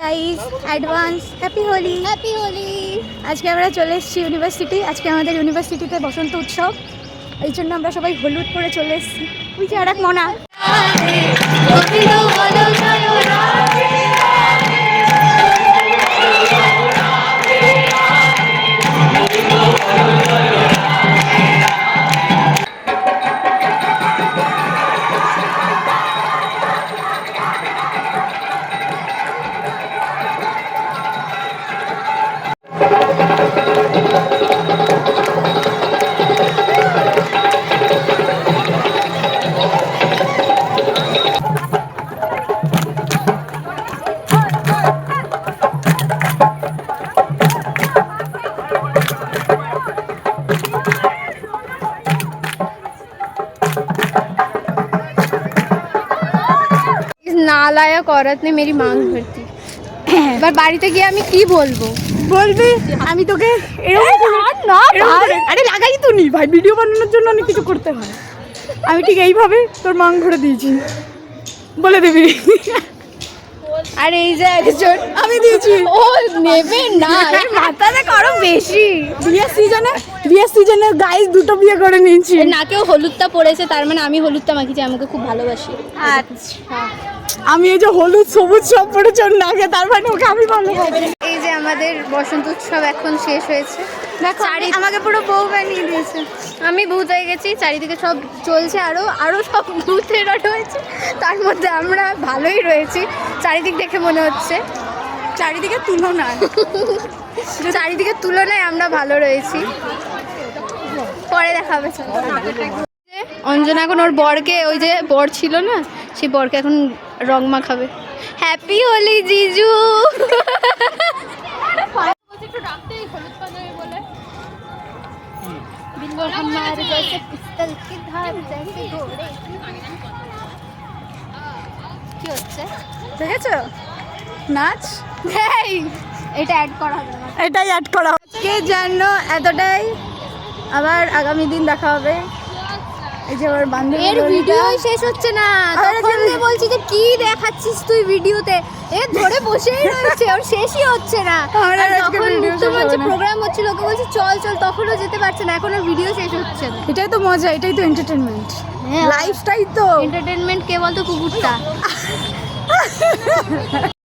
Guys advance happy Holi. আজকে আমরা চলে এসেছি ইউনিভার্সিটি। আজকে আমাদের ইউনিভার্সিটিতে বসন্ত উৎসব, এই জন্য আমরা সবাই হলুদ পরে চলে এসেছি। ওই যে আর এক মনা। नालायक औरत ने मेरी मांग भर दी। এবার বাড়িতে গিয়ে আমি কি বলবো? বলবি আমি তোকে এরকম না, আরে লাগাই তো নি ভাই, ভিডিও বানানোর জন্য অনেক কিছু করতে হয়। আমি ঠিক এইভাবে তোর মাং ভরে দিয়েছি বলে দিবি। আর এই যে একজন আমি দিয়েছি, ও নেবে না, এর মাথাতে করো বেশি। বিয়ের সিজনে গাইস দুটো বিয়ে করে নিয়েছি। নাকেও হলুদটা পড়েছে, তার মানে আমি হলুদটা মাখিয়েছি, আমাকে খুব ভালোবাসি। আচ্ছা, আমি এই যে হলুদ সবুজ সব পড়েছি ওর নাকে, তার মানে ওকে আমি ভালোবাসি। এই যে আমাদের বসন্ত উৎসব এখন শেষ হয়েছে। দেখো আমাকে পুরো বউ বানিয়ে দিয়েছে। আমি ভূত হয়ে গেছি, চারিদিকে সব চলছে, আরও সব ভূতেরা রয়েছে, তার মধ্যে আমরা ভালোই রয়েছি। চারিদিক দেখে মনে হচ্ছে চারিদিকে তুলনায় আমরা ভালো রয়েছি। পরে দেখাবে। অঞ্জনা এখন ওর বরকে, ওই যে বর ছিল না, সেই বরকে এখন রং মাখাবে। হ্যাপি হোলি জিজু। কি হচ্ছে দেখেছো নাচ? এটা অ্যাড করা হবে না, এটাই অ্যাড করা হবে। কে জানো এতটাই, আবার আগামী দিন দেখা হবে। এই যে আমার বান্ধবী, এর ভিডিও শেষ হচ্ছে না, তখন দিয়ে বলছি যে কি দেখাচ্ছিস তুই ভিডিওতে, এ ধরে বসেই রয়েছে, ওর শেষই হচ্ছে না। আর যখন মুখ্যমন্ত্রী প্রোগ্রাম হচ্ছিল ওকে বলছি চল চল, তখনও যেতে পারছে না, এখনো ভিডিও শেষ হচ্ছে না। এটাই তো মজা, এটাই তো এন্টারটেনমেন্ট, লাইফটাই তো এন্টারটেনমেন্ট। কে বলতো কুকুরটা?